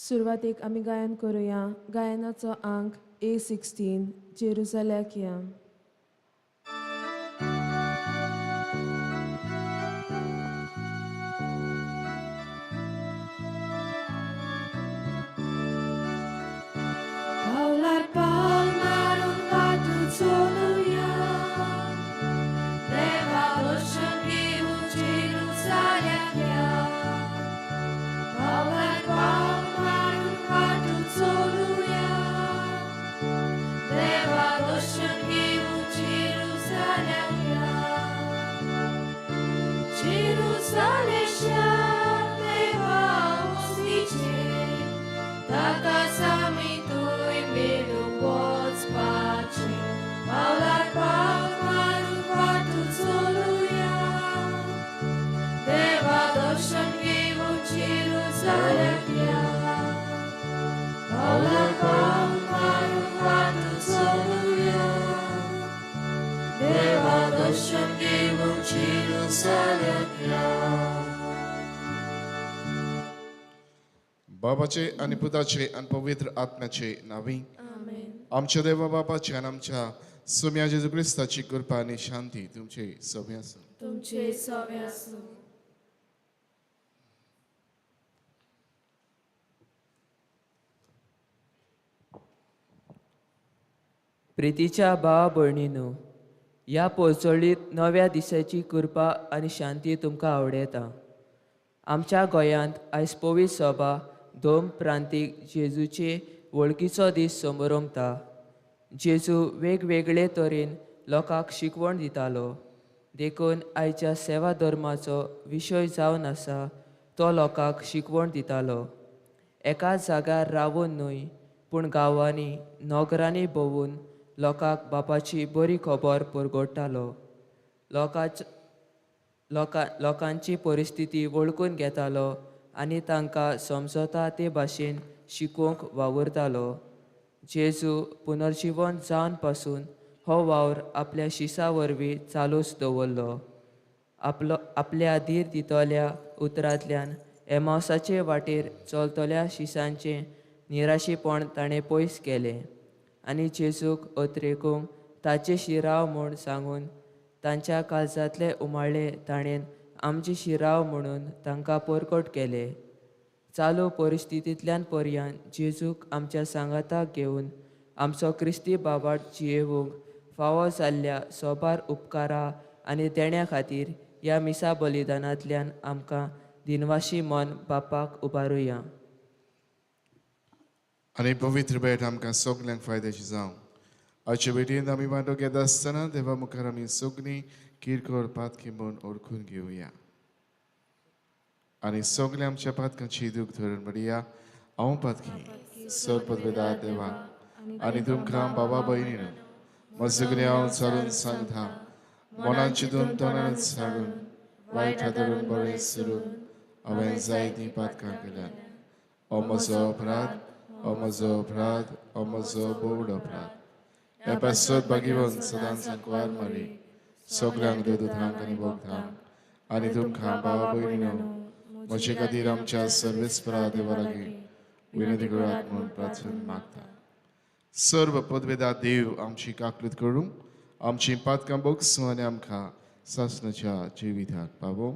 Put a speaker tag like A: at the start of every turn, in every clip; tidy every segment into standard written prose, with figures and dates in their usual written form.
A: सुरवातेक आमी गायन करुया. गायनाचो अंक A16 जेरुसल्याक या.
B: Paular palmarun patu soluya, Deva dosham givu Jerusalem ya. Paular palmarun patu soluya, Deva dosham givu Jerusalem ya. Jerusalem ya, Deva usliče, taka sami Milu poți pace, Paular palmarun patu soluia, Deva dosham givu Jerusalem ya. Paular palmarun patu soluia, Deva dosham givu Jerusalem ya.
C: बाबाचे आणि पुताचे आणि पवित्र आत्म्याचे नावी. आमच्या देवा बापाचे आणि आमच्या सोम्या जेजू ख्रिस्ताची कृपा आणि शांती तुमचे सभे असो.
B: तुमचे सवे असो.
D: प्रितीच्या भावा भयणीनो, ह्या पोचोळीत नव्या दिसाची कृपा आनी शांती तुमकां आवडेता. आमच्या गोंयांत आयज पवीत सभा दोन प्रांतीक जेजूचे वळखीचो दीस समारंभता. जेजू वेगवेगळे तरेन लोकांक शिकवण दितालो. देखून आयच्या सेवा धर्माचो विशय जावन आसा तो लोकांक शिकवण दितालो. एकाच जाग्यार रावून न्हय पूण गांवांनी नगरांनी भोंवून लोकांक बापाची बरी खबर परगडटालो. लोकांची परिस्थिती वळखून घेतालो आनी तांकां समजता ते भाशेन शिकोवंक वावुरतालो. जेजू पुनर्जीवन जावन पासून हो वावर आपल्या शिसा वरवीं चालूच दवरलो. आपल्या धीर दितल्या उतरांतल्यान एमावसाचे वाटेर चलतल्या शिसांचें निराशीपण ताणें पयस केलें आनी जेजूक अत्रेकूंक ताचे शिराव म्हूण सांगून तांच्या काळजांतले उमाळ्ळे ताणें आमचे शिराव म्हणून तांकां परगट केले. चालू परिस्थितींतल्यान पर्यंत जेजूक आमच्या सांगाताक घेवन आमचो क्रिस्ती बाबाट जियेवूंक फावो जाल्ल्या सोबार उपकारा आनी देण्या खातीर ह्या मिसा बलिदानांतल्यान आमकां दिनवाशी मन बापाक उबारुया.
C: आणि पवित्र भेट आमकां सगल्यांक फायद्याची जावं. आयचे भेटींत आमी वांटो घेत आसतना देवा मुखार आमी सगळीं किरकोळ पातकी म्हूण ओळखून घेवया आनी सगळे आमच्या पातकांची दूख धरून म्हणया. हांव पातकी सर्पदवेदा देवा आनी तुमकां बाबा भयणीनो, म्हजे हांव चालून सांगता, मनान चिंतून तोंडान सांगून वायट धरून बरें सुरून हांवें जायतीं पातकां केल्यात. हो म्हजो अपराध, हो म्हजो अपराध, हो म्हजो बोड अपराध. हे पासत बागीवन सदांच सांकवार मारी सगळ्यांक दोतोरांक आनी भोगतांक आनी तुमकां बाबा भयणीनो, म्हजे खातीर आमच्या सर्वेस्परा देवा लागीं विनंती करात म्हणून प्रार्थना मागता. सर्व पदवेदा देव आमची काकूत करूं, आमची पातकां बोगसूं आनी आमकां सासणाच्या जिवितांत पावों.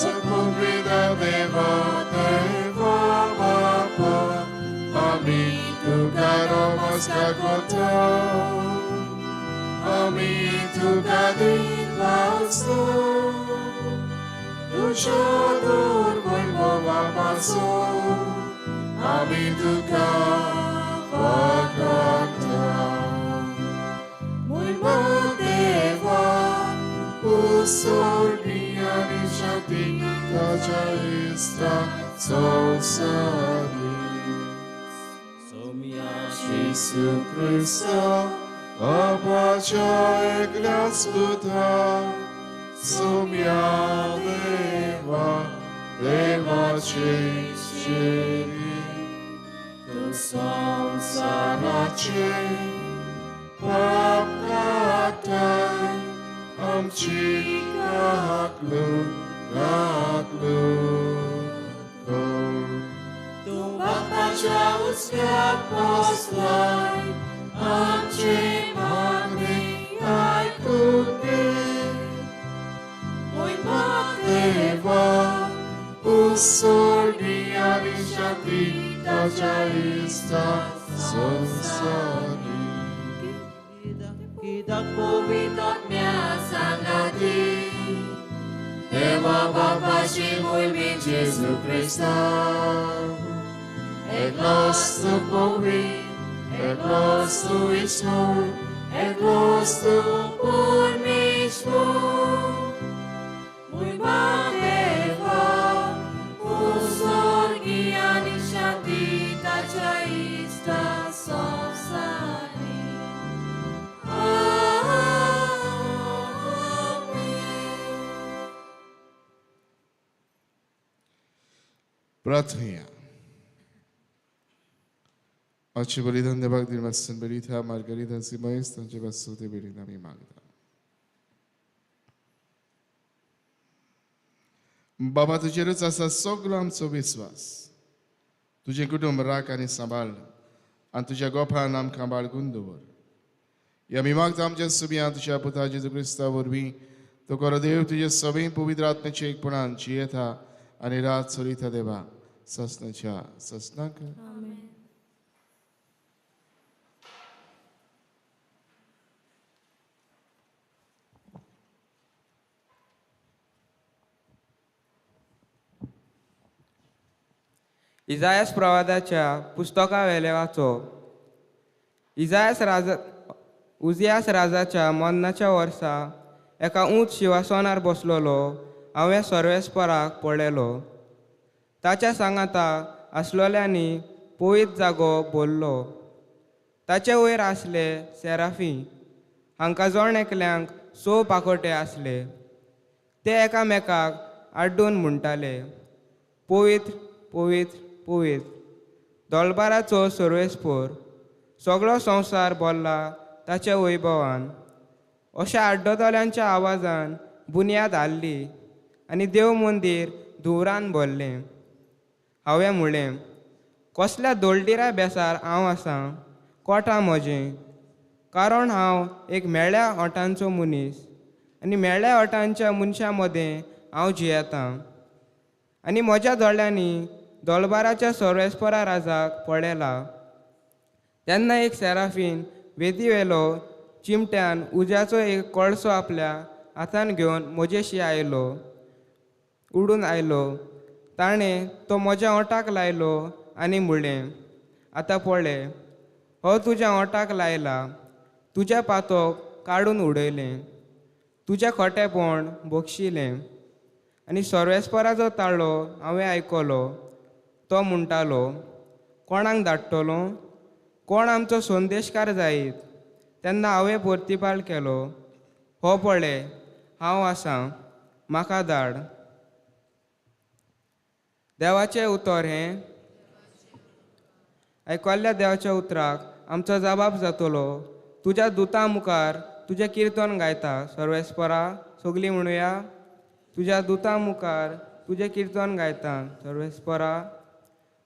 C: सकळविदा देवा देवा बापा आमी तुका नमस्कार करता आमी तुका दिनवासता तुझ्या दोर वैभवापासून आमी तुका वगळटा महिमा देवा उसळणी आणि शांती ताच्या इष्टा संसारी Jesu Chrysta, Abacia Eglas Buddha, Sumia Deva, Deva Cheshiri, Tu Samsarache, Papkatai, Amchi Kaklu, Bapacia usia poslaj, amče magni aj kupi. Mój Mateva, usolni ani shanti, taja ista sonsari.
B: Kidak powitat mia sangati,
C: Deva Baba si mój mi Jezu Chrysta. Eglos tu Bogi, eglos tu Ismur, eglos tu
B: Purmishmur, mój Mateva, uzorgi ani shanti tacia ista sonsari.
C: Bratria. Oggi beritan de bagdir massin berita Margarita Simais tance bassute berita Milagr. बाबा तुझेरच असा सगळो आमचो विश्वास तुझे कुटुंब राख आनी सांबाळ आनी तुझ्या गोपान आमकां बाळगून दवर ह्या मिमागता आमच्या सुबयां तुझ्या पुता जेजू क्रिस्ता वरवीं तो खरो देव तुजे सगळीं पवित्र आत्म्याचे एकपणान जियेता आनी रात चलयता देवा ससनाच्या ससनाक
E: इजायास प्रवादाच्या पुस्तका वेले वाचो उजियास राजाच्या मरणाच्या वर्सा एका ऊंच शिवासनार बसलोलो हांवें सर्वेस्पराक पळयलो ताच्या सांगाता आसलोल्यांनी पवित्र जागो भरलो ताचे वयर आसले सेराफी हांकां जोण एकल्यांक 6 पाखोटे आसले ते एकामेकाक आड्डून म्हणटाले पवित्र पवित्र पवित्र दोळबाराचो सर्वेस्पर सगळो संवसार भरला ताच्या वैभवान अशा आड्डोतल्यांच्या आवाजान बुन्याद हाल्ली आनी देव मंदीर धुवरान भरलें हांवें म्हणलें कसल्या दोळटिऱ्या बेसार हांव आसां कोठां म्हजें कारण हांव एक मेळ्ळ्या ओठांचो मनीस आनी मेळ्ळ्या ओठांच्या मनशां मदें हांव जियेतां आनी म्हज्या दोळ्यांनी दोळबाराच्या सर्वेस्परा राजाक पळयला तेन्ना एक सेराफीन वेदी वेलो चिमट्यान उज्याचो एक कळसो आपल्या हातान घेवन म्हजेशी आयलो उडून आयलो ताणें तो म्हज्या ओंठाक लायलो आनी म्हणलें आतां पळय हो तुज्या ओंठाक लायला तुज्या पातोक काडून उडयलें तुजें खोटेपण बक्षिलें आनी सर्वेस्पराचो ताळो हांवें आयकलो तो म्हणटालो कोणाक धाडटलो कोण आमचो संदेशकार जायत तेन्ना हांवें परतिपाल केलो हो पळय हांव आसां म्हाका धाड देवाचें उतर हें आयकल्ल्या देवाच्या उतराक आमचो जबाब जातलो तुज्या दुतां मुखार तुजें किर्तन गायता सर्वेस्परा सगलीं म्हणुया तुज्या दुतां मुखार तुजें किर्तन गायता सर्वेस्परा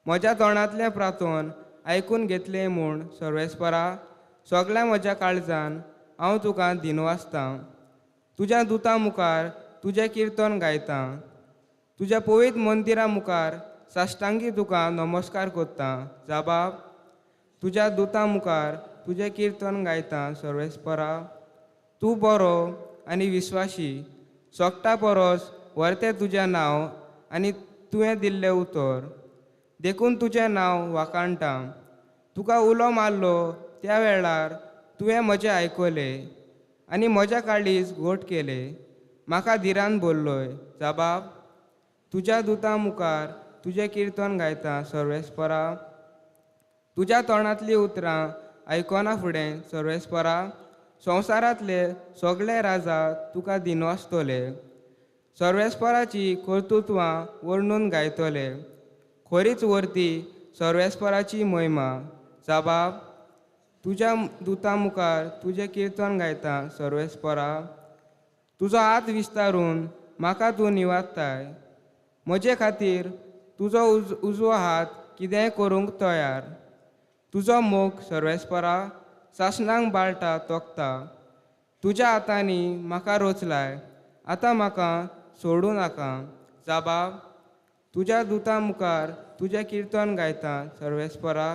E: म्हज्या तोंडांतलें प्रार्थन आयकून घेतलें म्हूण सर्वेस्परा सगळ्या म्हज्या काळजान हांव तुका दिनवासतां तुज्या दुतां मुखार तुजें किर्तन गायतां तुज्या पवित्र मंदिरा मुखार साश्टांगी तुका नमस्कार करता. जाबाब तुज्या दुता मुखार तुजें किर्तन गायता सर्वेस्परा. तूं बरो आनी विश्वासी, सोगटा परस व्हरतें तुजें नांव आनी तुवें दिल्लें उतर. देखून तुजें नांव वाखाणटा. तुका उलो मारलो त्या वेळार तुवें म्हजें आयकलें आनी म्हज्या काळीज घोट केलें. म्हाका धिरान बोल्लोय. जाबाब तुज्या दुता मुखार तुजें किर्तन गायता सर्वेस्परा. तुज्या तोंडांतलीं उतरां आयकोना फुडें सर्वेस्परा. संवसारांतले सगळे राजा तुका दिनवासतले. सर्वेस्पराची कर्तुत्वां वर्णून गायतले. खरीच वर्ती सर्वेस्पराची महिमा. जाबाब तुज्या दुता मुखार तुजें किर्तन गायता सर्वेस्परा. तुजो हात विस्तारून म्हाका तूं निवाडटाय. म्हजे खातीर तुजो उजवो हात कितेंय करूंक तयार. तुजो मोग सर्वेस्परा सासणांक बाळटा तोखता. तुज्या हातांनी म्हाका रोचलाय. आतां म्हाका सोडूं नाका. जाबाब तुज्या दुता मुखार तुजें किर्तन गायता सर्वेस्परा.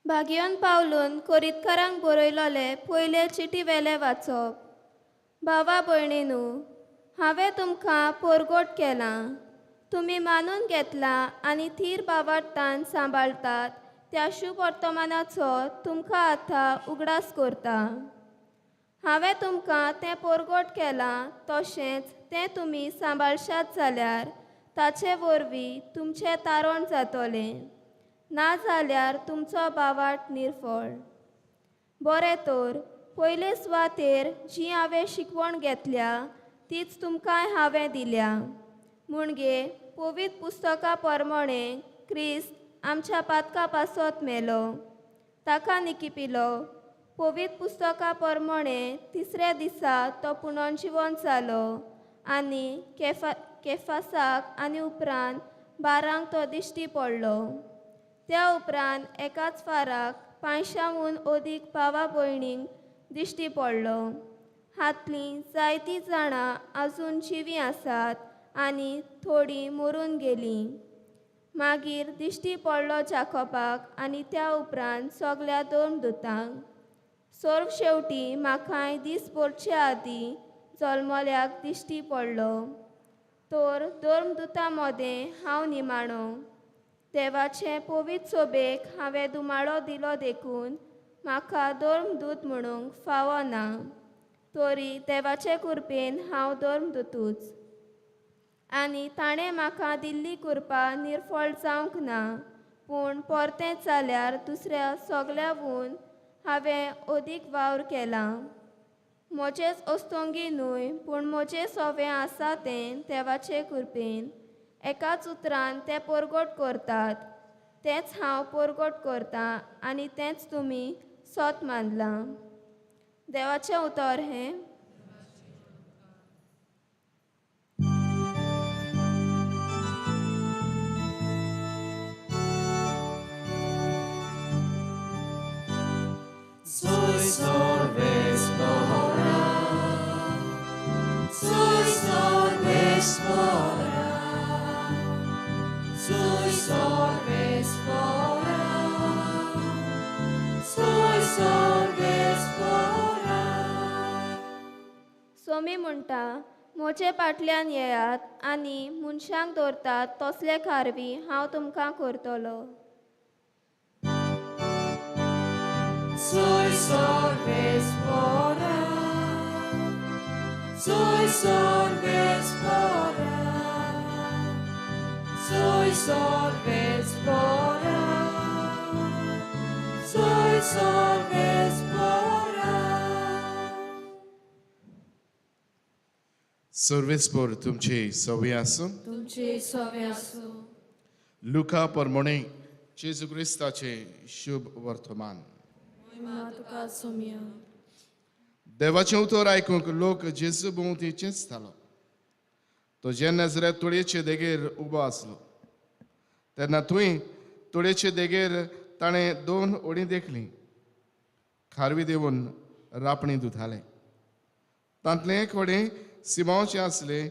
F: भाग्यवन पावलून कोरीतकारांक बरयलोले पयले चिटी वेले वाचप. भावा भयणीनू, हांवें तुमकां पोरगोट केलां. तुमी मानून घेतलां आनी थीर बावाटान सांबाळटात त्या शुभ वर्तमानाचो तुमकां आतां उगडास करता. हांवें तुमकां तें पोरगोट केलां तशेंच तें तुमी सांबाळशात जाल्यार ताचे वरवीं तुमचें तारण जातलें. ना जाल्यार तुमचो बावाट निर्फळ. बरें तर पयले सुवातेर जी हांवें शिकवण घेतल्या तीच तुमकां हांवें दिल्या. म्हणजे पवित्र पुस्तका प्रमाणे क्रिस्त आमच्या पातका पासत मेलो, ताका निकिपिलो. पवित्र पुस्तका प्रमाणे तिसऱ्या दिसा तो पुनर्जीवन जालो आनी केफासाक आनी उपरांत 12 तो दिश्टी पडलो. त्या उपरांत एकाच फाराक 500हून अदीक भावा भयणींक दिश्टी पडलो. हातलीं जायतीं जाणां आजून जिवी आसात आनी थोडीं मरून गेलीं. मागीर दिश्टी पडलो जाकोबाक आनी त्या उपरांत सगल्या दोन दुतांक. सर्व शेवटी म्हाकाय दीस पडचे आदीं जल्मल्याक दिश्टी पडलो. तर दोन दुतां मदें हांव निमाणो. देवाचे पवित्र सोबेक हांवें दुमाळो दिलो देखून म्हाका धर्मदूत म्हणूंक फावो ना. तरी देवाचे कृपेन हांव धर्मदूतूच. आनी ताणें म्हाका दिल्ली कृपा निर्फळ जावंक ना. पूण परतेंच जाल्यार दुसऱ्या सगल्याहून हांवें अदीक वावर केला. म्हजेच अस्तोंगी न्हय पूण म्हजें सवें आसा तें देवाचे कृपेन. एकाच उतरान ते परगट करतात. तेंच हांव परगट करतां आनी तेंच तुमी सत मानलां. देवाचें उतर हें.
B: Soy sorbespora, soy sorbespora, soy sorbespora, soy sorbespora.
F: Somi म्हणटा, म्हजे फाटल्यान येयात आनी मनशांक दवरतात तसले खारवी हांव तुमकां करतलो.
B: Soy sorbespora, soy sorbespora, soy sorbespora, soy sorbespora.
C: सर्वेस्पर तुमचे सवय आसूं.
B: तुमचे सवे आसूं.
C: लुका परमणे जेजू क्रिस्ताचे शुभ वर्तमान.
B: महिमा तुका सोम्या.
C: देवाचें उतर आयकूंक लोक जेजू भोंवतीचेच जालो. तो जेन्ना जर तुळयेचे देगेर उबो आसलो तेन्ना थंय तुळयेचे देगेर ताणें 2 ओळी देखलीं. खारवी देऊन रापणी धुताले. तांतलें एक वडें सिमांवचें आसलें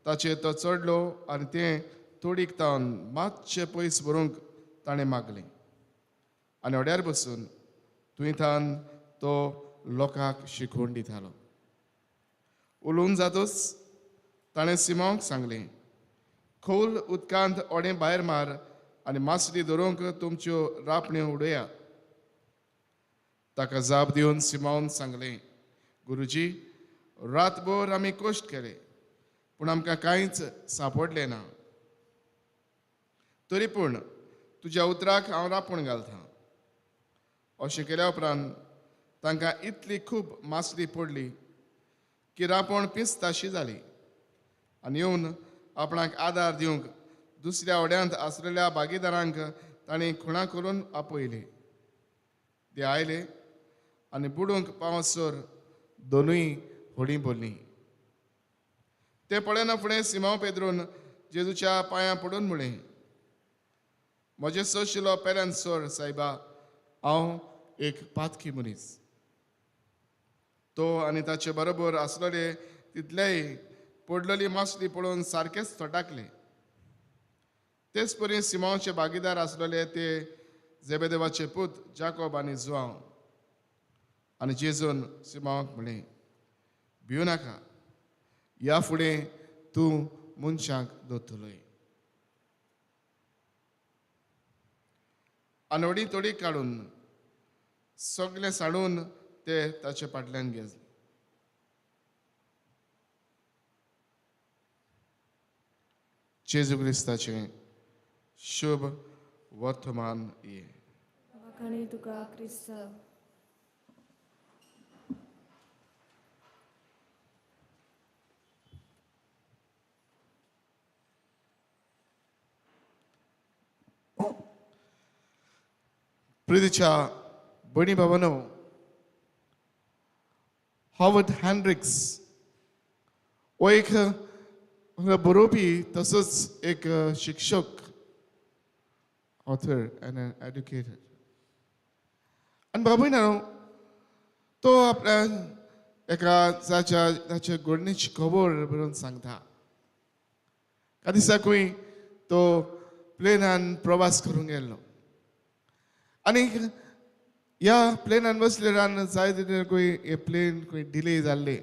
C: ताचेर तो चडलो आनी तें तोडीक तावन मातशें पयस व्हरूंक ताणें मागलें. आनी ओड्यार बसून थंयतान तो लोकांक शिकोवन दितालो. उलोवन जातूच ताणें सिमांवक सांगलें, खोल उदकांत ओडें भायर मार आनी मासली धरूंक तुमच्यो रापण्यो उडयात. ताका जाप दिवन सिमांवन सांगलें, गुरुजी, रातभर आमी कश्ट केले पूण आमकां कांयच सांपडलें ना. तरी पूण तुज्या उतराक हांव रापूण घालतां. अशें केल्या उपरांत तांकां इतली खूब मासली पडली की रापण पिस्ताशी जाली. आनी येवन आपणाक आदार दिवंक दुसऱ्या ओड्यांत आसलेल्या भागीदारांक तांणी खुणा करून आपयली. ते आयले आनी बुडूंक पावसर दोनूय होडी भरलीं. ते पळयना फुडें सिमांव पेद्रून जेजूच्या पांयां पडून म्हळें, म्हजें सशिलो पेल्यान सोर सायबा, हांव एक पातकी मनीस. तो आनी ताचे बरोबर आसलेले तितलेय पडलेली मासली पळोवन सारकेच थोटाकले. तेच परी सिमांवचे भागीदार आसलेले ते जेबेदेवाचे पूत जाकोब आनी जुआंव. आनी जेजून सिमांवाक म्हळें, भियो नाका, ह्या फुडें तूं मनशांक दोतोलोय. आनी ओडी तोडी काडून सगळें साडून ते ताचे फाटल्यान गेले. जेजू क्रिस्ताचें शुभ वर्तमान ये.
B: वखाणी तुका क्रिस्त.
C: प्रितीच्या भयणी भावांनो, हॉवर्ड हॅन्ड्रिक्स हो एक बरोवपी तसोच एक शिक्षक, ऑथर एंड एड्युकेटर. आनी भाव भयणांनो, तो आपल्या एका ताच्या घडणेची खबर बरोवन सांगता. त्या दिसाकूय तो प्लेनान प्रवास करूंक गेल्लो आनी ह्या प्लेनान बसलेल्यान जायते खंय प्लेन खंय डिले जाल्ले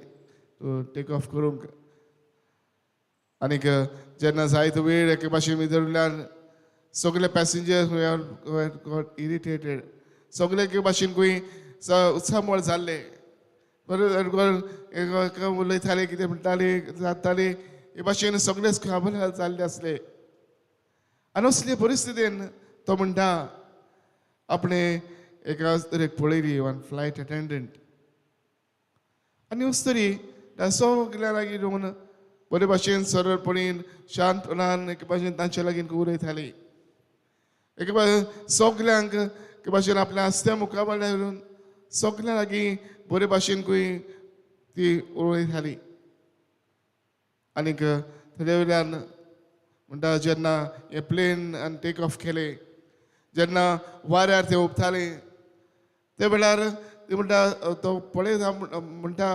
C: टेक ऑफ करूंक. आनीक जेन्ना जायतो वेळ एके भाशेन धरल्यान सगळे पॅसेंजर्स गॉट इरिटेटेड. सगळे एके भाशेन खंय उत्सामोळ जाल्ले. उलयताले, कितें म्हणटाले, जाताले, हे भाशेन सगळेच खबर जाल्ले आसले. आनी असले परिस्थितीन तो म्हणटा, आपणे एका तरेक पळयली वन फ्लायट अटेंडंट आनी उस्तरी सगल्या लागीं येवन बरे भाशेन सरळपणीन शांतपणान एके भाशेन तांचे लागीं उलयताली. एके भाशेन सगल्यांक एके भाशेन आपल्या आस्त्या मुखार व्हरून सगल्या लागीं बरे भाशेन खंय ती उलयताली. आनीक थोड्या वेळान म्हणटा जेन्ना हे प्लेन आनी टेक ऑफ केले, जेन्ना वाऱ्यार ते उबताले ते वेळार ते म्हणटा तो पळयता म्हणटा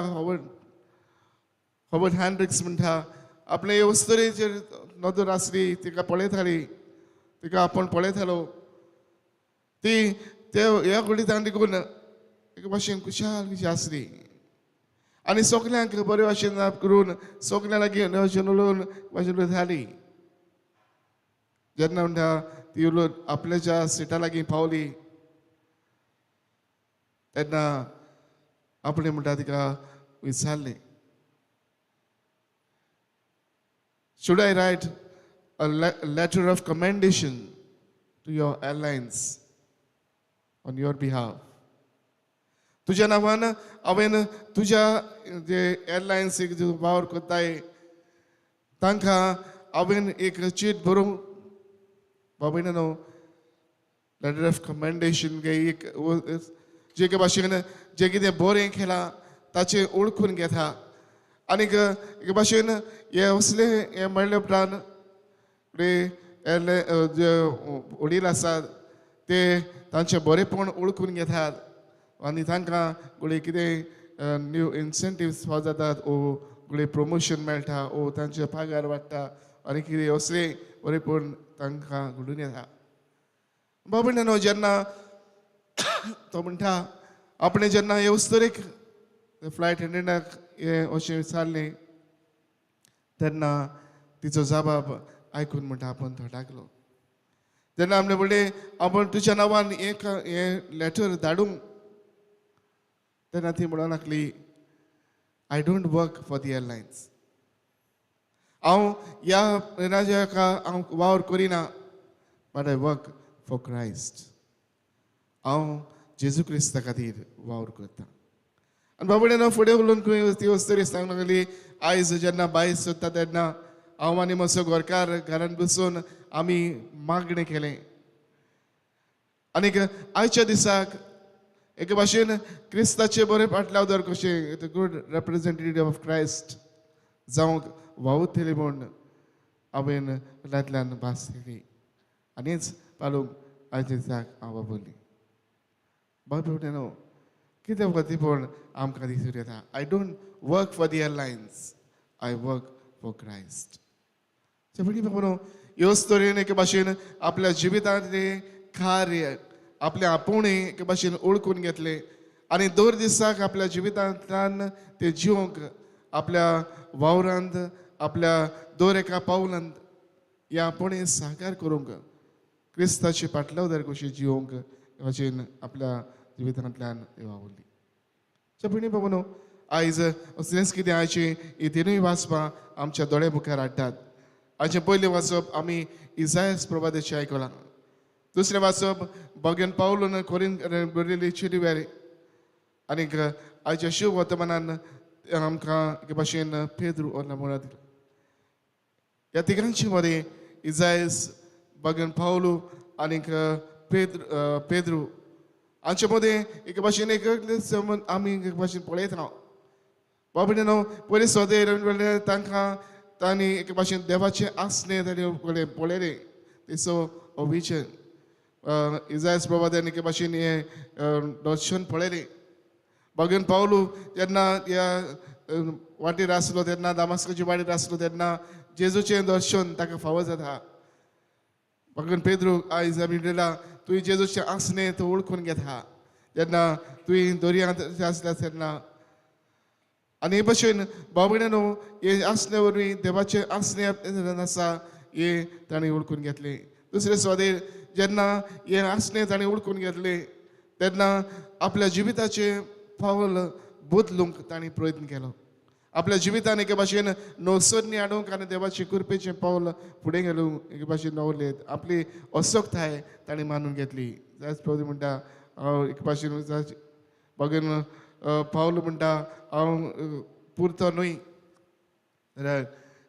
C: हॉवर्ड हॅन्ड्रिक्स म्हणटा आपले वस्तुरेचेर नदर आसली तिका पळयताली, तिका आपूण पळयतालो. ती ते ह्या घडींत देखून एके भाशेन खुशाल कशी आसली आनी सगल्यांक बरे भाशेन करून सगल्या लागीं भाशेन उलोवन भाशेन उलयताली. जेन्ना म्हणटा ती उलोवन आपल्याच्या सिटा लागीं पावली तेन्ना आपणे म्हणटा तिका विचारलें, should I write a letter of commendation to your airlines on your behalf? तुज्या नांवान हांवें तुज्या जे एअरलायन्सीक जो वावर कोत्ताय तांकां हांवें एक चीट बरोवंक बाबयनो लेटर ऑफ कमेंडेशन एक जे के भाशेन जे कितें बरें केलां ताचे ओळखून घेता आनीक एक भाशेन हे असले हे म्हणले उपरांत जे वडील आसात ते तांचे बरेपण ओळखून घेतात आनी तांकां फुडें कितें न्यू इन्सेंटिव्स फावो जातात ओ फुडें प्रमोशन मेळटा ओ तांचे पगार वाडटा आनी कितें असले बरेपण तांकां घडून येता बाबा जेन्ना तो म्हणटा आपणे जेन्ना हे वस्तुरेक फ्लायट अटेंडंटाक हे अशें विचारलें तेन्ना तिचो जबाब आयकून म्हणटा आपण तो टाकलो तेन्ना आपणे म्हणलें आपण तुज्या नांवान हे लेटर धाडूंक तेन्ना ती म्हणूंक लागली I don't work for the airlines हांव ह्या प्लेनाच्या हांव वावर करिना but I work for Christ हांव जेजू क्रिस्ता खातीर वावर करता आनी बाबडे फुडें उलोवन ती वस्तू सांगूंक लागली आयज जेन्ना भायर सोदता तेन्ना हांव आनी म्हजो घरकार घरांत बसून आमी मागणें केलें आनीक आयच्या दिसाक एके भाशेन क्रिस्ताचे बरे फाटलाव कशें गूड रेप्रेजेंटेटिव्ह ऑफ क्रायस्ट जावंक वावुरतली म्हूण हांवें फाटल्यातल्यान भास केली आनीच पालूंक आयच्या दिसाक हांव वावरली बाबा न्हू कितें वतीपण आमकां दिसून येता I don't work for the airlines I work for Christ बाबा ह्योच तरेन एके भाशेन आपल्या जिवितांतले कार्य आपले आपुणें एके भाशेन ओळखून घेतले आनी दर दिसाक आपल्या जिवितांतल्यान ते जिवंक आपल्या वावरांत आपल्या दर एका पावलांत हे आपुणें साकार करूंक क्रिस्ताची फाटलावदार कशी जिवंक हे भाशेन आपल्या जिवितांतल्यान वावरली चपणी बाबा आयज असलेंच कितें आयची ही तिनूय वाचपां आमच्या दोळे मुखार हाडटात आयचें पयलें वाचप आमी इसायास प्रवादाचें आयकलां दुसरें वाचप भगवान पावलून कोरीन बरयल्ली चिटी वेरी आनीक आयच्या शिव वर्तमानान आमकां एके भाशेन पेद्रू म्हणत दिला ह्या तिगांचे मदें इसायास भगवान पावलू आनीक पेद्रू हांचे मदें एके भाशेन एक आमी एक भाशेन पळयत राव बाबडे न्हू पयलीं सोदेर तांकां तांणी एके भाशेन देवाचें आसनें तांणी पळयलें तिचो विजन इसायास प्रवादान एके भाशेन हें दर्शन पळयलें भगवान पावलू जेन्ना ह्या वाटेर आसलो तेन्ना दामास्काची वाटेर आसलो तेन्ना जेजूचें दर्शन ताका फावो जाता भगवान पेद्रू आयज आमी म्हणटा तुवें जेजूचें आसनें तो ओळखून घेता जेन्ना तुवें दर्यांत आसल्या तेन्ना आनी हे भशेन बाबडे न्हू हे आसने वरवीं देवाचें आसनें आसा हे ताणें ओळखून घेतलें दुसरे स्वादेर जेन्ना हे आसनें ताणें ओळखून घेतलें तेन्ना आपल्या जिविताचें पावल बदलूंक ताणें प्रयत्न केलो आपल्या जिवितान एके भाशेन नवसरणी हाडूंक आनी देवाची कृपेचें पावल फुडें गेलोवंक एके भाशेन नवलेत आपली असोक्ताय ताणें मानून घेतली जायच प्रभू म्हणटा हांव एके भाशेन भगवान पावलो म्हणटा हांव पुरतो न्हय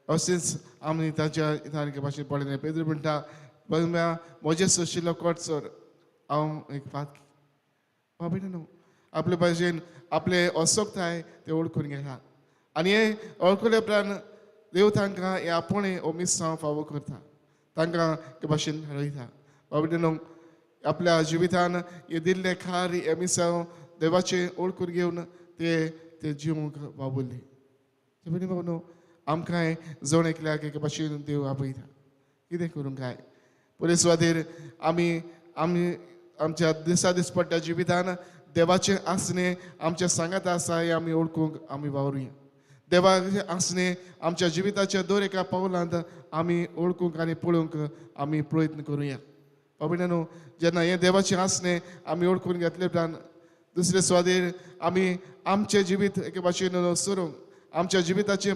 C: अशेंच आमी ताच्या हितान एके भाशेन पळयलें पेद्रू म्हणटा म्हजे सोशिल्लो कोट सर हांव एक पात बाबडे न्हू आपले भाशेन आपले असोक्ताय ते ओळखून घेता आनी हे वळखले उपरांत देव तांकां हे आपुणें हो मिस्सांव फावो करता तांकां हे भाशेन रयता बाबडे न्हू आपल्या जिवितान हे दिल्ले खार हे मिस्सांव देवाचें ओळखून घेवन ते जिवंक वावुरली बाबा न्हू आमकांय जण एकल्याक एके भाशेन देव आपयता कितें करूंक काय पयले सुवातेर आमी आमच्या दिसा दिसपट्ट्या जिवितान देवाचें आसनें आमच्या सांगात आसा हें आमी ओळखूंक आमी वावरुया देवाचें आसनें आमच्या जिविताच्या दर एका पावलांत आमी ओळखूंक आनी पळोवंक आमी प्रयत्न करुया बाबडे न्हू जेन्ना हें देवाचें आसनें आमी ओळखून घेतले उपरांत दुसरे सुवातेर आमी आमचें जिवीत एके भाशेन सरूंक आमच्या जिविताचें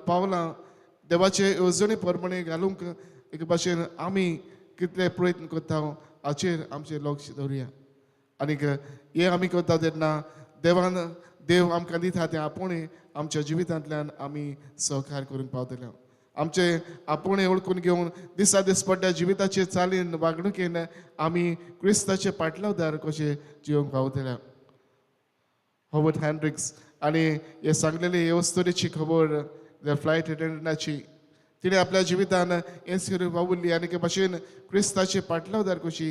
C: पावलां देवाचे येवजणे प्रमाणे घालूंक एके भाशेन आमी कितले प्रयत्न करता हाचेर आमचें लक्ष दवरुया आनीक हे आमी करता तेन्ना देव आमकां दिता तें आपुणें आमच्या जिवितांतल्यान आमी सहकार करूंक पावतले आमचे आपुणें ओळखून घेवन दिसा दिसपट्ट्या जिविताचे चालीन वागणुकेन आमी क्रिस्ताचे फाटलावदार कशे जिवंक पावतले हॉबर्ट हँड्रिक्स आणि हे सांगलेली हे वस्तुरीची खबर त्या फ्लायट अटेंडंटाची तिने आपल्या जिवितान हेच करून वावुरली आनी के भाशेन क्रिस्ताची पाटलावदार कशी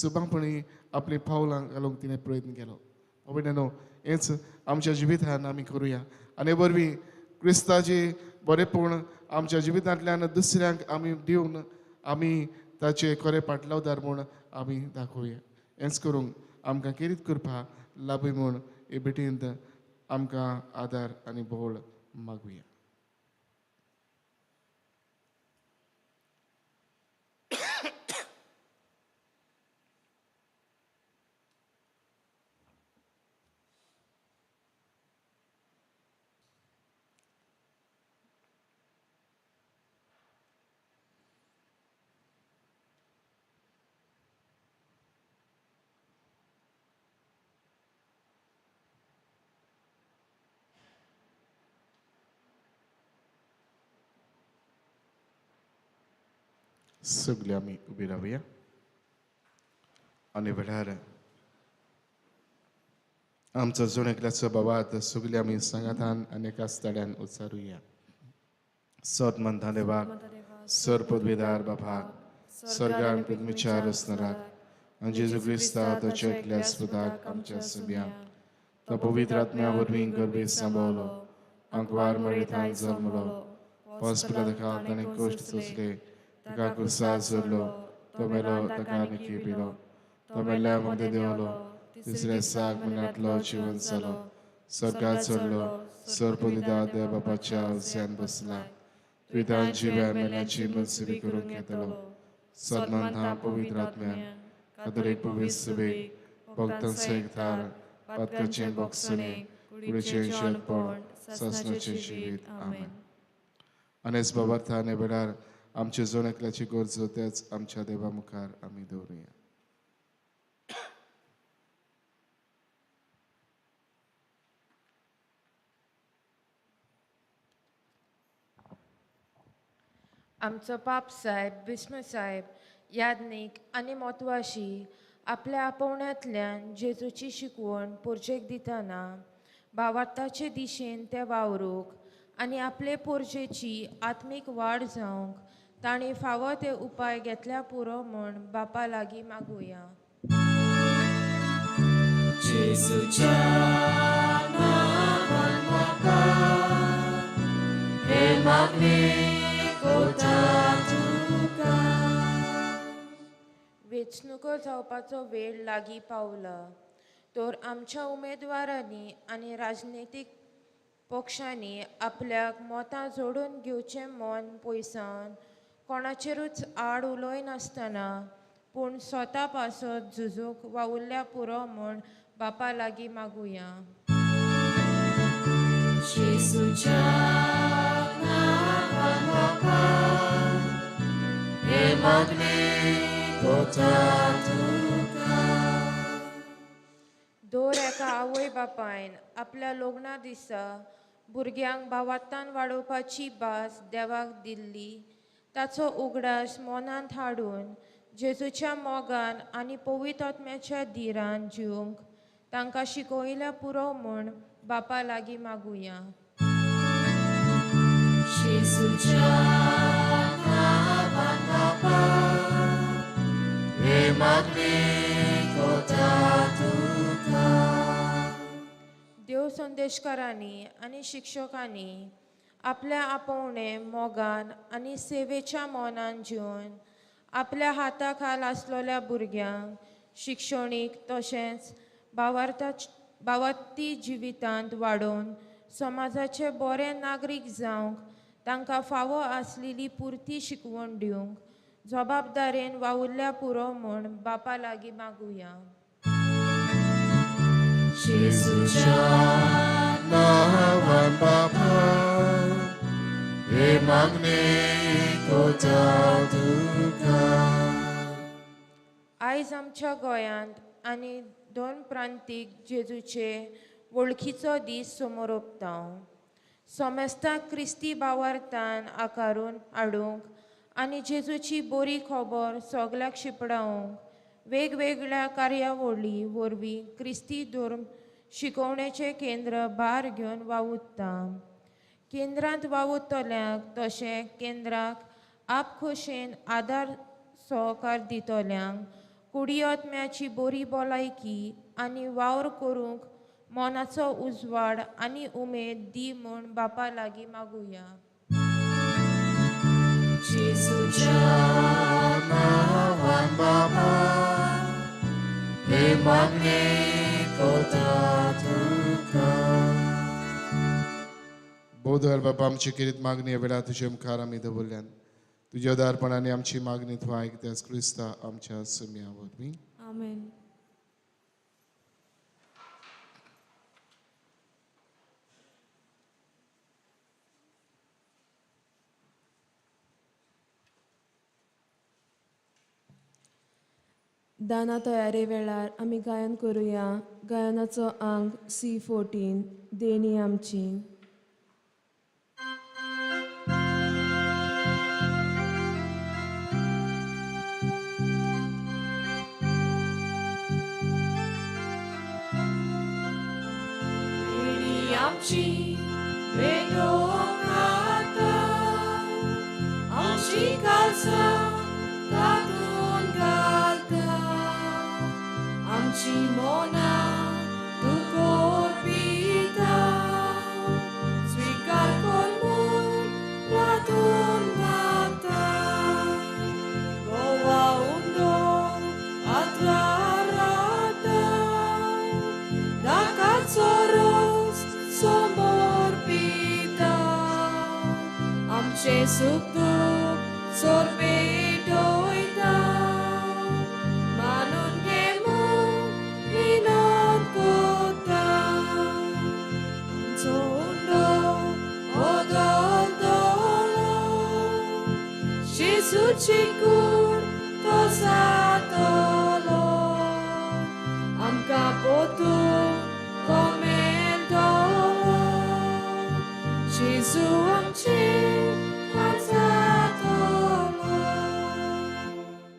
C: सुभापणी आपली पावलां घालूंक तिने प्रयत्न केलो न्हू हेच आमच्या जिवितान आमी करुया आनी वरवीं क्रिस्ताची बरेपण आमच्या जिवितांतल्यान दुसऱ्यांक आमी दिवन आमी ताचे खरे पाटलावदार म्हूण आमी दाखोवया हेंच करूंक आमकां किरीत करपाक लाभय म्हूण हे भेटेंत आमकां आदार आनी बोळ मागुया. सगळी आमी उबी रावया आनी वेळार आमचो जोणेकल्याचो बाबात सगळी आमी सांगातान आनी कास्ताड्यान उच्चारुया. सत म्हणटा देवाक सर पदवीदार बापाक स्वर्गान पद्मीचार असनाराक आनी जेजू क्रिस्ता ताच्या एकल्या स्पुताक आमच्या सगळ्यांक तो पवित्र आत्म्या वरवीं गर्भेत सांबाळलो अंकवार मळेतान जल्मलो पॉस्पिला ताका ताणें कश्ट सोंसले ताका क्रुसार जोडलो तो मेलो ताका निखी पिलो तो मेल्ल्या मध्ये देंवलो तिसऱ्या दिसाक मनांतलो जिवन जालो स्वर्गात चडलो सर पदवीदार देव बापाच्या उज्यान बसला तुवें जिव्या मेल्यांची मनसुबी करूंक येतलो सन्मान पवित्र आत्म्यान कातोलीक पवित्र सभेक भक्तांचो एकठार पातकाचें भोगसणे कुडीचें शेतपण ससनाचें जिवीत आमेन. आनी बाबार्थान वेळार आमचे जोणेकल्याची गरजो तेच आमच्या देवा मुखार आमी दवरुया.
A: आमचो पाप साहेब विष्णू साहेब यादनीक आनी म्हत्वाची आपल्या आपोवण्यांतल्यान जेजूची शिकवण पोरजेक दितना भावार्थाचे दिशेन ते वावरूंक आनी आपले पोरजेची आत्मीक वाड जावंक ताणें फावो ते उपाय घेतल्या पुरो म्हूण बापा लागीं मागुया.
B: जेजूच्या नांवान म्हाका हे मागणी कोता तुका.
A: वेंचणुको जावपाचो वेळ लागीं पावला तर आमच्या उमेदवारांनी आनी राजनितीक पक्षांनी आपल्याक मतां जोडून घेवचें मोन पयसावन कोणाचेरूच आड उलोय नासतना पूण स्वता पासत झुजूक वावुरल्या पुरो म्हूण बापा लागीं मागुया.
B: जेजूच्या नांवान म्हाका हे मागणी कोता तुका.
A: दर एका आवय बापायन आपल्या लग्ना दिसा भुरग्यांक भावार्थान वाडोवपाची भास देवाक दिल्ली ताचो उगडास मनांत हाडून जेजूच्या मोगान आनी पवित्र आत्म्याच्या धिरान जिवंक तांकां शिकयल्या पुरो म्हूण बापा लागीं मागुया.
B: जेजूच्या नांवान म्हाका हे मागणी कोता तुका.
A: देव संदेशकारांनी आनी शिक्षकांनी आपल्या आपोवणे मोगान आनी सेवेच्या मोनान जिवन आपल्या हाता खाल आसलेल्या भुरग्यांक शिक्षणीक तशेंच भावार्थी जिवितांत वाडोवन समाजाचे बरे नागरीक जावंक तांकां फावो आसलेली पुर्ती शिकवण दिवंक जबाबदारेन वावुरल्या पुरो म्हूण बापा लागीं मागुया.
B: जेजूच्या नांवान बापा हे मागणी कोता तुका.
A: आयज आमच्या गोंयांत आनी 2 प्रांतीक जेजूचे वळखीचो दीस समोर ओंपता. सोमेस्ताक क्रिस्ती भावार्थान आकारून हाडूंक आनी जेजूची बरी खबर सगल्याक शिपडावंक वेगवेगळ्या कार्यावळी वरवीं क्रिस्ती धर्म शिकवण्याचे केंद्र भार घेवन वावुरता. केंद्रांत वावुरतल्यांक तशें केंद्राक आपखुशेन आदार सहकार दितल्यांक कुडियत्म्याची बरी भलायकी आनी वावर करूंक मनाचो उजवाड आनी उमेद दी म्हूण बापा लागीं मागुया.
B: जेजूच्या नांवान बाबा हे मागणे कोता तुका.
C: बोधर बाबा आमची किरीत मागणी वेळा तुझे मुखार आमी दवरल्यान तुझ्या उदारपणाने आमची मागणी तूं आयकत्यास क्रिस्ता आमच्या सुम्या वरवीं.
F: आमेन. दाना तयारी वेळार आमी गायन करुया. गायनाचो अंक C14 देणी आमची.
B: देणी आमची भेटोवंक आता आमची काळजां तातूंत घालता. आमची मोनां तुकोर पिता स्वीकार कर म्हूण प्रार्थून मागता. गोवा उंडो आदरार रावता दाकाचो रोस समोर पिता. आमचे सुख दूख चोर पेटयता मानून घे म्हूण विनोद कोता. आमचो उंडो वदलतलो जेजूची कूड तो जातलो. आमकां पोतून तो मेळटलो जेजू आमचे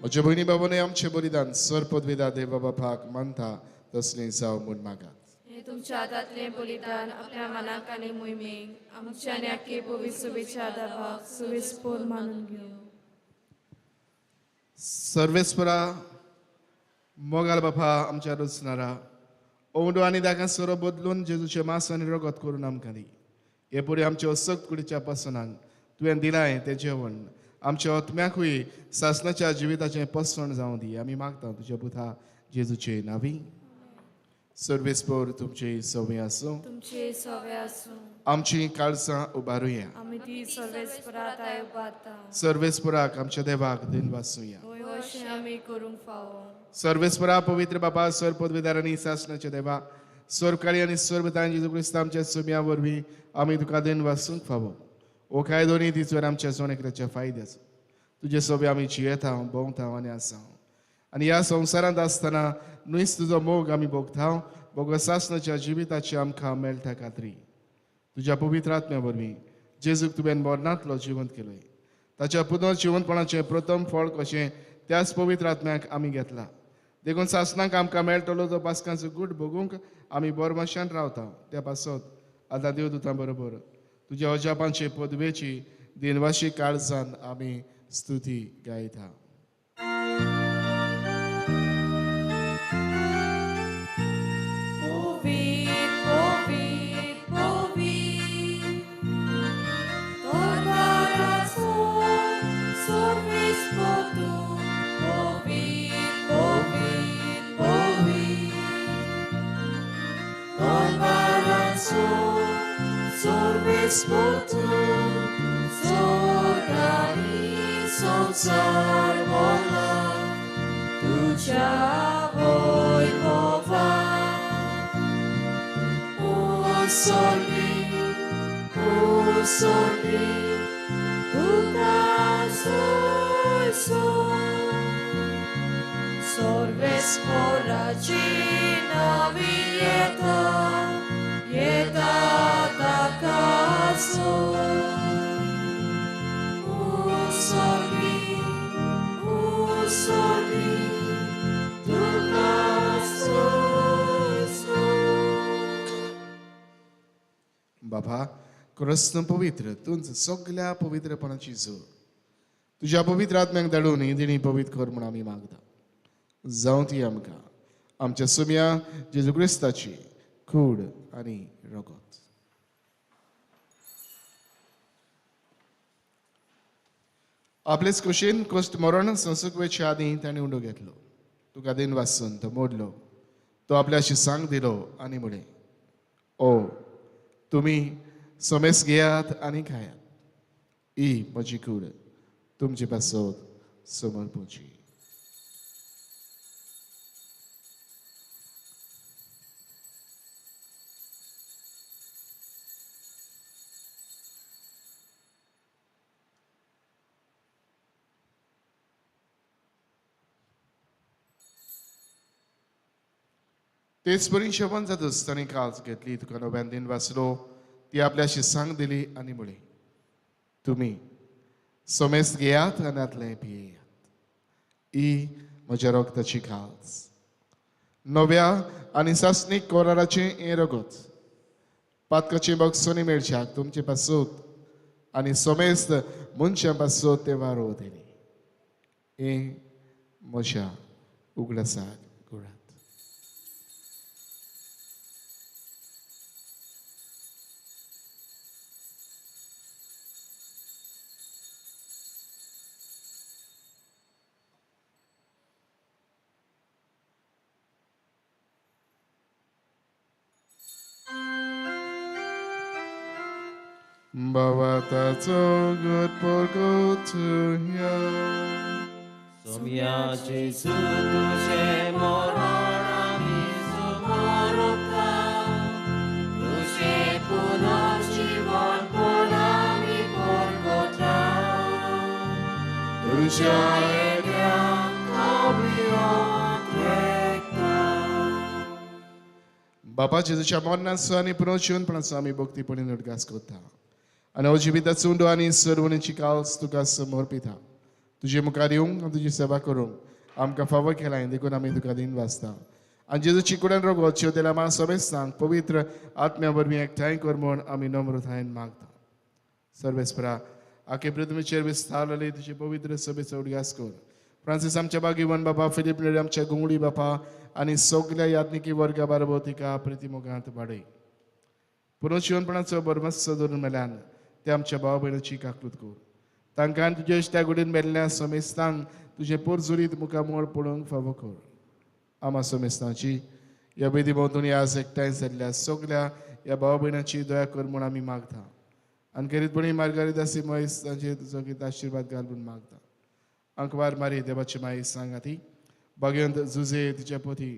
C: म्हज्या भयणी बाबांनी आमचे बलिदान सर पदवीदार देव बाबा पाक मानता तसलें जावं म्हूण मागात.
F: हे तुमच्या हातांतलें बलिदान आपल्या मनाक आनी मोहिमेक आमच्या आनी आख्खे पवित्र सभेच्या आदाराक सुविस्पोर मानून घेवं.
C: सर्वेस्परा मोगाल बापा आमच्या रुचणारा ओंडो आनी दागा सोरो बदलून जेजूचे मास आनी रगत करून आमकां दी. हे पुढे आमच्या असक्त कुडीच्या पसनांक तुवें दिलाय तें जेवण आमच्या आत्म्याकूय सासणाच्या जिविताचें पसण जावं दी. आमी मागता तुज्या पुता जेजूचे नांवी. सर्वेस्पर तुमचे सवय आसूं.
F: तुमचे सवे आसूं.
C: आमची काळजां उबारुया.
F: आमी ती सर्वेस्परात आय उबारता.
C: सर्वेस्पराक आमच्या देवाक दिन वाचुया.
F: होय अशें आमी करूंक फावो.
C: सर्वेस्परा पवित्र बाबा सर पदवीदार आनी सासणाचे देवा सरकारी आनी सर्वतान जेजू क्रिस्त आमच्या सुम्या वरवीं आमी तुका दिन वाचूंक फावो. ओ काय दोनी तिचवर आमच्या सोनेकराच्या फायद्याचो तुजे सोबे आमी जियेता भोंवता आनी आसा. आनी ह्या संवसारांत आसतना नुयस तुजो मोग आमी भोगता. भोगो सासणाच्या जिविताची आमकां मेळटा खात्री. तुज्या पवित्र आत्म्या वरवीं जेजूक तुवें मरणांतलो जिवंत केलोय. ताच्या पुनर्जिवंतपणाचें प्रथम फळ कशें त्याच पवित्र आत्म्याक आमी घेतला. देखून सासणाक आमकां मेळटलो तो पासकांचो गूट भोगूंक आमी बोरमाशान रावता. त्या पासत आतां देवदूतां बरोबर तुज्या अजापांचे पदवेची दिनवाशी काळजान आमी स्तुती गायता.
B: संसार बोला तुझ्या वैभवा उसळी तुका सोयसो सर्वेस्पराची नावी येता येता ताका
C: बाबा क्रस्त पवित्र तुंच सगळ्या पवित्रपणाची जोड तुझ्या पवित्र आत्म्याक धाडून ही दिणी पवित्र कर म्हूण आमी मागता जावं ती आमकां आमच्या सुम्या जेजू क्रिस्ताची कूड आनी रगत आपलेच कुशीन कश्ट मरण संसुकवेच्या आदी ताणें उंडो घेतलो तुका दिन वाचून तो मोडलो तो आपल्याशी सांग दिलो आनी म्हळें ओ तुमी सोमेस घेयात आनी खायात ही म्हजी कूड तुमचे पासत समर्पूची तेच परी शोभन जातच ताणें काळज घेतली तुका नव्यान दिन वाचलो ती आपल्याशी सांग दिली आनी म्हळें तुमी सोमेस घेयात आनी आतलें पियेयात ही म्हज्या रगताची काळज नव्या आनी सासणीक कोराराचें हें रगत पातकाची बगसोनी मेळच्याक तुमचे पासत आनी सोमेस्त मनशां पासत ते वारो देली हें म्हज्या उगडासाक गुळात Bhavatato good for good to hear.
B: Somia Jesu tuže morana sumoroka tuže punoc život ponami porgota tuža edra kablion rekta
C: Baba Jezuच्या मरणाचो आनी पुनर्जीवनपणाचो आमी भक्तीपणीन उदगास करता आनी हो जिविताचो उंडो आनी सर्वणीची काळज तुका समर्पिता तुजे मुखार येवंक आनी तुजी सेवा करूंक आमकां फावो केलाय देखून आमी तुका दिन वाचता आनी जेजूची कुडन रगत शेवतेल्या मा समेस्तांक पवित्र आत्म्या वरवीं एकठांय कर म्हूण आमी नम्रतायेन मागता सर्वेस्परा आखे पृथ्वीचेर विस्तारलेली तुजे पवित्र सभेचो उदगास कर फ्रांसीस आमच्या बागीवन बाबा फिलीप नेडे आमच्या गुंगडी बापा आनी सगळ्या यात्निकी वर्गा बाराबर तिका प्रतिमोगांत वाडय पुनर्जीवनपणाचो बरमस्स धरून मेल्यान ते आमच्या भावा भयणीची काकूत कर तांकां तुजे इश्टा गुडीन मेल्ल्या समेस्तांक तुजे पोरजुरीत मुखामोळ पडोवंक फावो कर आमा समेस्तांची ह्या बेदी भोंवतणी आज एकठांय जाल्ल्या सगळ्या ह्या भावा भयणांची दया कर म्हूण आमी मागता आनी करीतपणी मार्गारिदासी महेश तांचेर तुजो गीत आशिर्वाद घाल म्हूण मागता अंकवार मारी देवाची माई सांगाती भगवंत जुजे तिच्या पोथी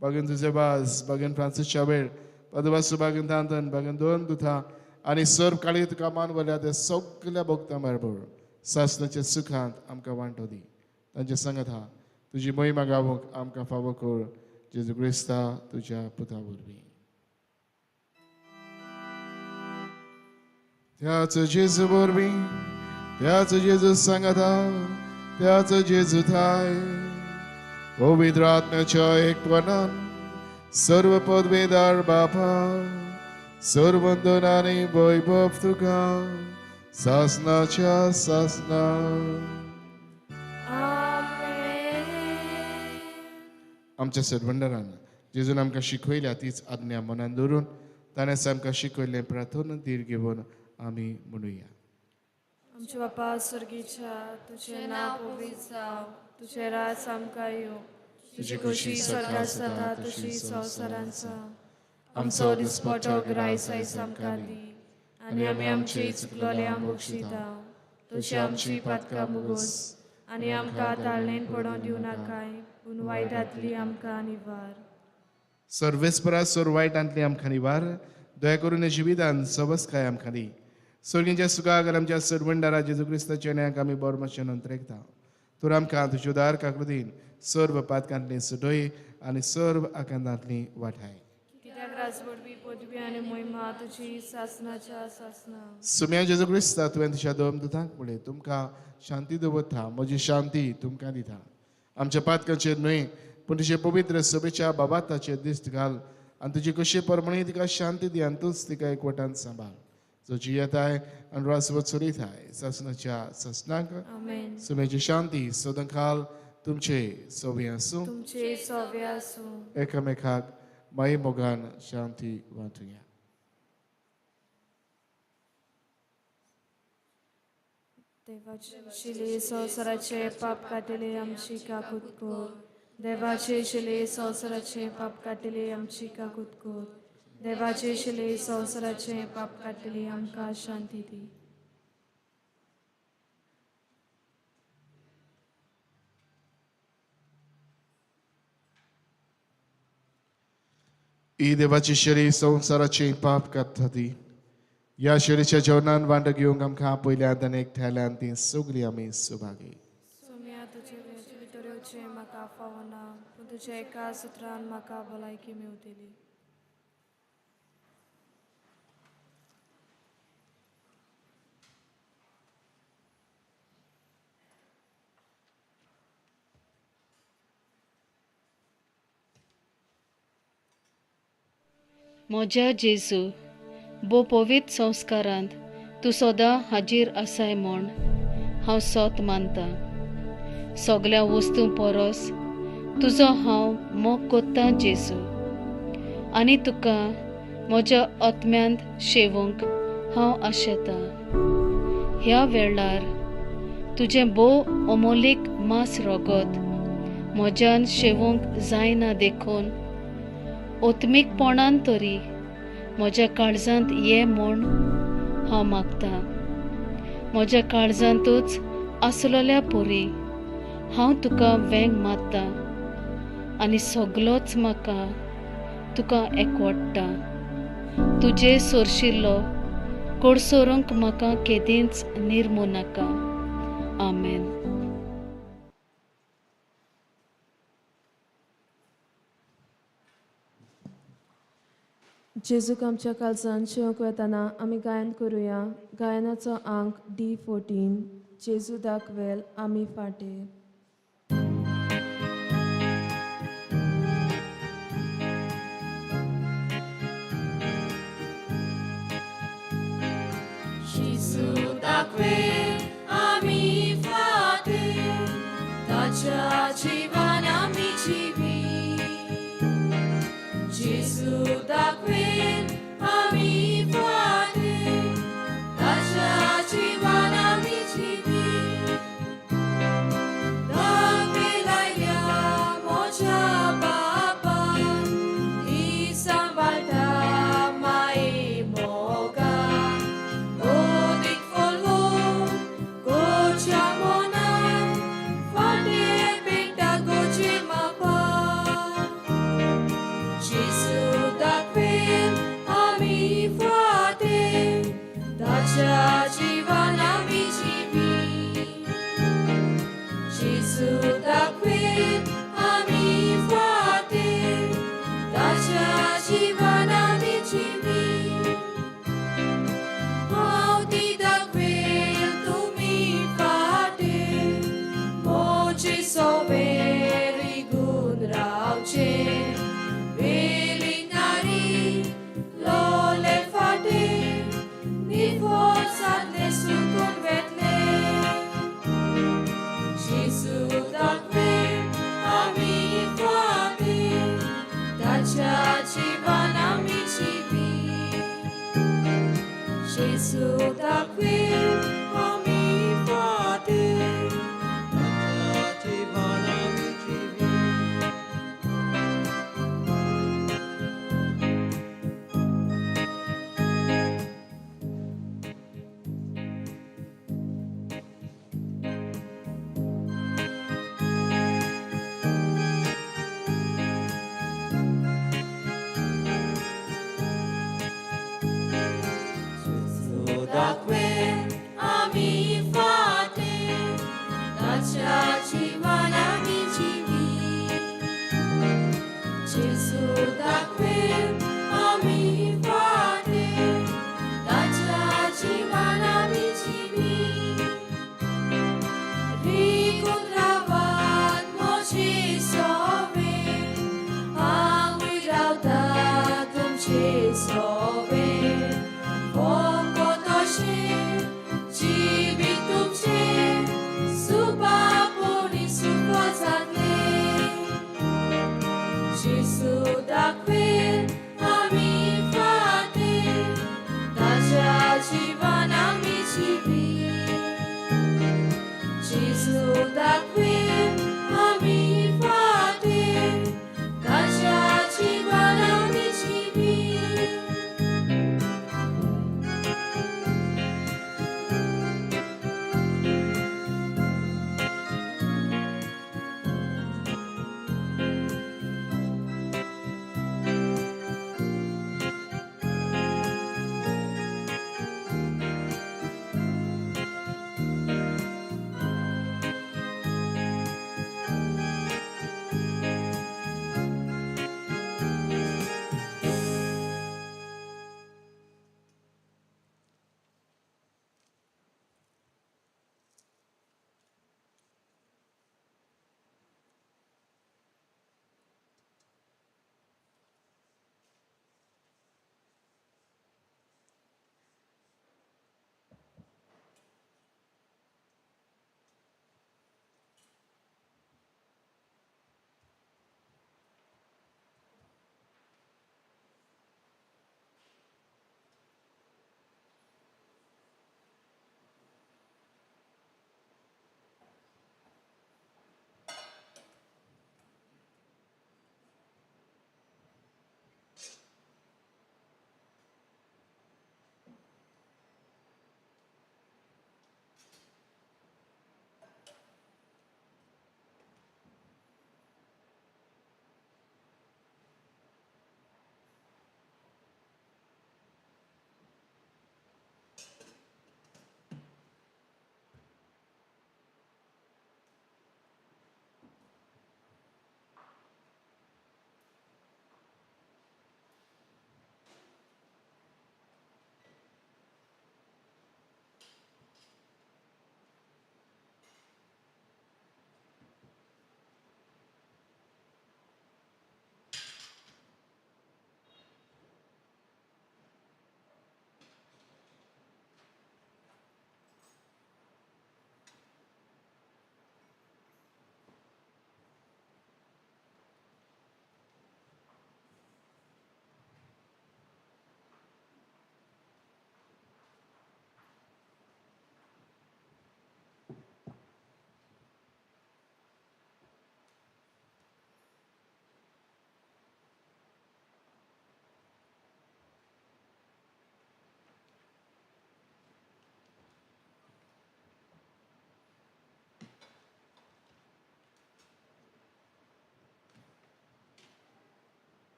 C: भगवंत जुजे बाज भगवंत फ्रांसीस चावेळ पदवासू भगवंत तांतन भगवंत दोन दुथा आनी सर्व काळी तुका मान वल्या त्या सगळ्या भक्तां बरोबर सासणाच्या सुखांत आमकां वांटो दी तांचे सांगत हा तुजी महिमा गावूंक आमकां फावो कर जेजू क्रिस्ता तुज्या पुता वरवीं त्याच जेजू वरवीं त्याच जेजू सांगत हा त्याच जेजू थाय पवित्र आत्म्याच्या एकवटान सर्व पदवेदार बापा सर्व वंदनानी वैभव तुका सासनाच्या सासना आमच्या सर्वंडरान जेजून आमकां शिकयल्या तीच आज्ञा मनान दवरून ताणेंच आमकां शिकयलें प्रार्थना धीर घेवन आमी म्हणुया
G: आमचे बापा स्वर्गीच्या तुझे नाव पवित्र जाव तुझे राज आमकां येवं तुझी खुशी स्वर्गात जाता तशी संवसारांत जावं आमचो दिसपटो गिरायस आयज आमकां दी आनी आमी आमची चुकलोल्यांक बक्षिता तशी आमची पातकां मुगोस आनी आमकां ताळणेन पडोवन दिवं नाकाय पूण वायटांतली आमकां निवार
C: सर्वेस्परा सर्व वायटांतली आमकां निवार दया करून जिवितान सबस काय आमकां दी सर्गींच्या सुखाक आमच्या सर्वंडारा जेजू क्रिस्ताच्या न्यायाक आमी बरमाशें नंतरेकता तर आमकां तुज्यो उदार काकृतीन सर्व पातकांतली सुटोय आनी सर्व आकांतांतली वाठाय
G: कित्याक राजवडवी पदवी आनी मोहिमा तुजी सासनाच्या सासना
C: सुम्या जेजू क्रिस्ता तुवें तुज्या दोन दुतांक म्हणलें तुमकां शांती दवरता म्हजी शांती तुमकां दिता आमच्या पातकांचेर न्हय पूण तुजे पवित्र सभेच्या बाबाताचेर दिश्ट घाल आनी तुजी कशी परमणी तिका शांती दी आनी तूंच तिका एकवटान सांबाळ जोची येताय आनी रासवत चलयताय ससनाच्या ससनाक
G: आमेन.
C: सुमेची शांती सदांकाल तुमचे सोबी आसूं
G: तुमचे सव्य आसूं.
C: एकामेकाक माई मोगान शांती वांटुया.
G: देवाचे शिले संवसाराचे पाप काटिले आमची काकूत कोर. देवाचे शिले संवसाराचे पाप काटिले आमची काकूत कोर. देवाचे शिले संवसाराचे पाप काटिले आमकां शांती दी.
C: ही देवाची शरी संवसाराचे पाप काडटा ती ह्या शरीच्या जेवणान वांट घेवंक आमकां पयल्यान आनी एकठांयल्यान ती सगळीं आमी सुभागी.
G: सोम्या तुजे भितरचे म्हाका फावना पूण तुज्या एका सुत्रान म्हाका भलायकी मेवतली.
H: म्हज्या जेजू बो पवित्र संस्कारांत तूं सदां हाजीर आसाय म्हूण हांव सोत मानतां. सगळ्या वस्तू परस तुजो हांव मोग कोत्तां जेजू आनी तुका म्हज्या आत्म्यांत शेवूंक हांव आशेतां. ह्या वेळार तुजें बो अमोलीक मास रोगत म्हज्यान शेवूंक जायना देखून ओत्मीकपणान तरी म्हज्या काळजांत ये म्हूण हांव मागतां. म्हज्या काळजांतूच आसलोल्या पोरी हांव तुका वेंग मारतां आनी सगलोच म्हाका तुका एकवडटा. तुजे सोरशिल्लो कोडसोरूंक म्हाका केदींच निर्मू नाका. आमेन.
I: जेजूक आमच्या काळजान शेवंक वेताना आमी गायन करुया. गायनाचो अंक D14. जेजू दाखवेल आमी फाटे.
B: Gesù daquel ami fate, tacia ci van amici vi. Gesù daquel ami fate, tacia ci van amici vi. Daquel aiamo già papa, di San Baltama e Moga. Odik follow, gocha mona, fate penta goche mapa. Gesù daquel ami fate, dacia ci van amici vi. Gesù daquel ami fate, dacia ci van amici vi. Audi daquel tu mi fate, moci so veri gun rauce, velinari lole fate, ni forza le su convetle. Gesù daquel ami fate, dacia ci van amici vi. Gesù daquel ami fate, dacia ci van amici vi. Gesù daquel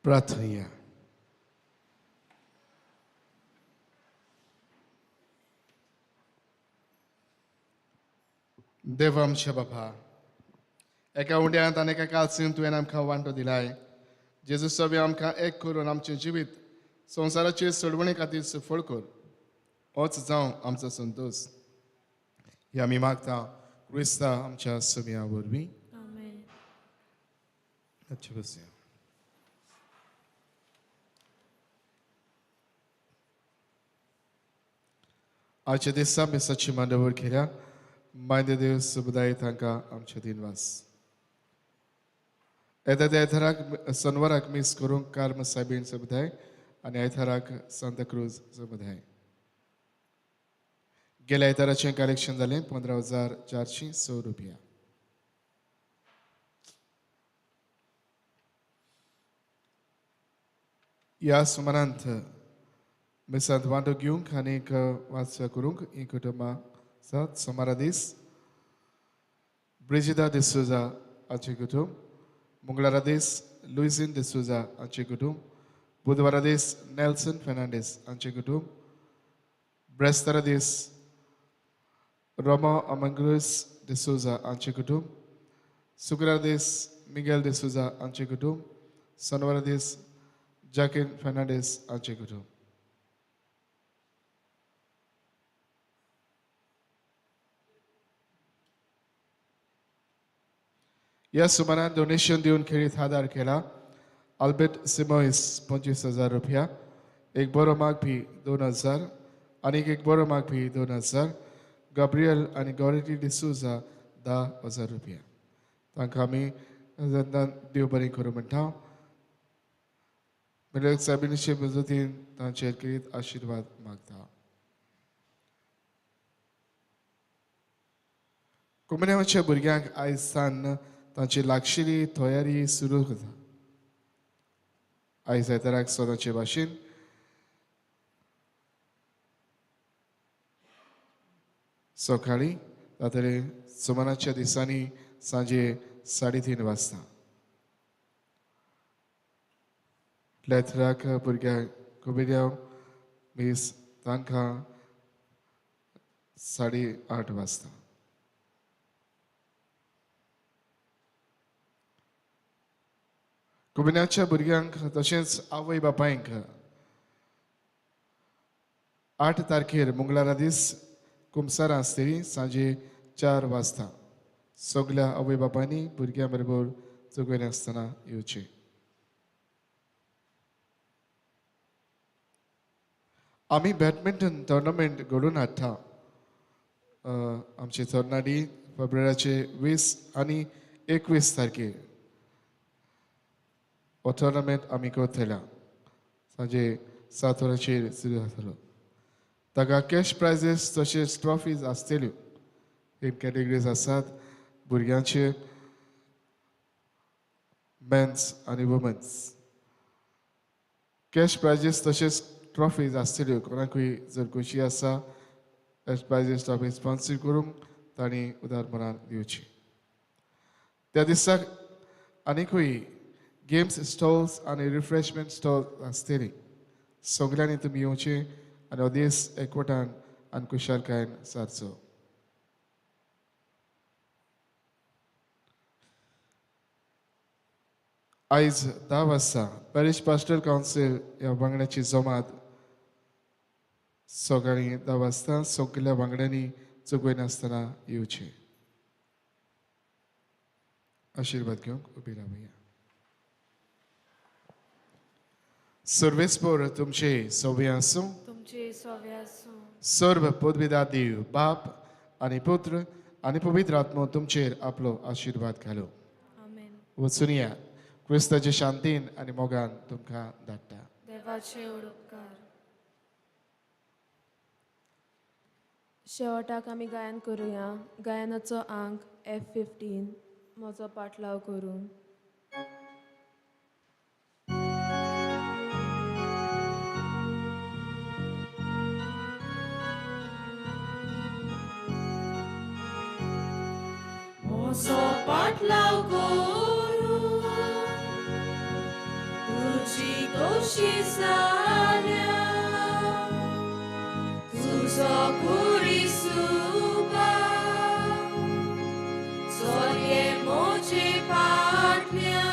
C: प्रार्थना. देव आमचे बापा, एका उंड्यांत आनी एका कालसीन तुवें आमकां वांटो दिलाय. जेजू सवे आमकां एक करून आमचें जिवीत संवसाराचे सोडवणे खातीर सफळ कर. होच जावं आमचो संतोष. हे आमी मागता क्रिस्ता आमच्या सव्या वरवीं.
G: आमेन.
C: अच्छा बसया. आजच्या दिसा मिसाची मांडावर केल्या मायंदे देव सुबदाय तांकां आमचे दिनवास. येता त्या आयताराक शनवाराक मिस करूंक कार्म सायबीण समुदाय आनी आयताराक सांता क्रूज समुदाय. गेल्या आयताराचें कलेक्शन जालें 15,406 रुपया. ह्या सुमारांत मिसांत वांटो घेवंक आनीक वाचप्या करूंक ही कुटुंबां आसात. सोमारा दीस ब्रिजिदा डिसोजा हाचें कुटुंब, मंगळारा दीस लुइसिन डिसोजा हाचें कुटुंब, बुधवारा दीस नेल्सन फेर्नांडीस हाचें कुटुंब, ब्रेस्तारा दीस रोमो अमंग्रुस डिसोजा हाचें कुटुंब, शुक्रार दीस मिगेल डिसोजा हाचें कुटुंब, शनवारा दीस जॅकिन फेर्नांडीस हाचें कुटुंब. ह्या सुमारान डोनेशन दिवन खेळीत आदार केला. आल्बर्ट सिमोइस 25,000 रुपया, एक बरो मागपी 2,000 आनीक एक बरो मागपी 2,000. गब्रियल आनी गॉरेटी डिसोजा 10,000 रुपया. तांकां आमी देव बरें करूं म्हणटा. मिलाग्र सायबिनीचे मजतीन तांचेर करीत आशिर्वाद मागता. कोमण्याच्या भुरग्यांक आयज सान तांची लागशिल्ली तयारी सुरू जाता. आयज आयताराक सदांचे भाशेन सकाळी जातले सुमाराच्या दिसांनी सांजे 3:30 वाजता. लेथराक भुरग्यांक कोविड्या मीस तांकां 8:30 वाजता. कुबिन्याच्या भुरग्यांक तशेंच आवय बापायंक 8 तारखेर मंगळारा दीस कुमसार आसतली सांजे 4 वाजता. सगल्या आवय बापायनी भुरग्यां बरोबर चुकून आसतना येवचें. आमी बॅडमिंटन टुर्नामेंट घडोवन हाडटा. आमची तरणाटी फेब्रुवारीचे 20 आनी 21 तारखेर हो टुर्नामेंट आमी करतल्या. सांजे 7 वरांचेर सुरू जातलो. ताका कॅश प्रायजीस तशेंच ट्रॉफीज आसतल्यो. 3 कॅटेगरीज आसात. भुरग्यांचे, मेन्स आनी वुमन्स. कॅश प्रायजीस तशेंच ट्रॉफीज आसतल्यो. कोणाकूय जर खुशी आसा कॅश प्रायजीस ट्रॉफी स्पॉन्सर करूंक तांणी उदार मनान दिवची. त्या दिसाक आनीकूय गेम्स स्टॉल्स आनी रिफ्रेशमेंट स्टॉल्स आसतली. सगल्यांनी तुमी येवचें आनी हो दीस एकवटान आनी खुशालकायेन सारचो. आयज 10 वाजता पॅरिश पास्टरल कावन्सील ह्या वांगड्याची जमात सकाळीं 10 वाजता सगल्या वांगड्यांनी चुकून नासतना येवचें. आशिर्वाद घेवंक उबी रावया. सर्वेस्पर तुमचे सव्वे आसूं.
G: तुमचे सव्वे आसूं.
C: सर्व पदवीदार देव बाप आनी पुत्र आनी पवित्र आत्मो तुमचेर आपलो आशिर्वाद घालो.
G: आमेन.
C: वचून या. क्रिस्ताचे शांतीन आनी मोगान तुमकां धाडटा.
G: देवाचे उपकार.
I: शेवटाक आमी गायन करुया. गायनाचो अंक F15. म्हजो पाटलाव करून.
B: Mozo patlauw koru, tuji कोशी जाल्या तुझो कुरी सुबा सोये मोचे पाटल्या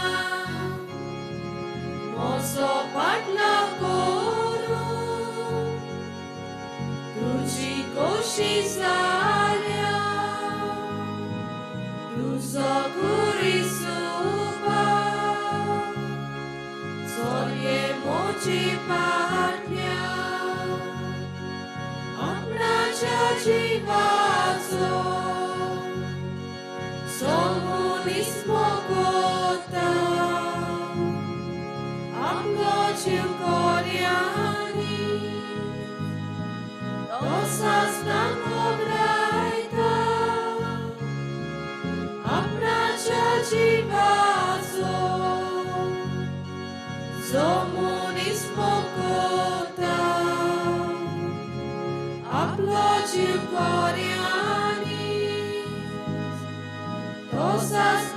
B: मोसो पाटला कोरू तुझी कोशी जाल्या तुझो कुरी सुबा सोये मोची पाटल्या आपणाच्या जीवाचो सोमुनीस मोगोता आपलो जीव कोऱ्यांनी तोसाच नाको ग्रायता आपणाच्या जीवाचो सोमुनीस मोगोता आपलो जीव कोऱ्यांनी तोसाच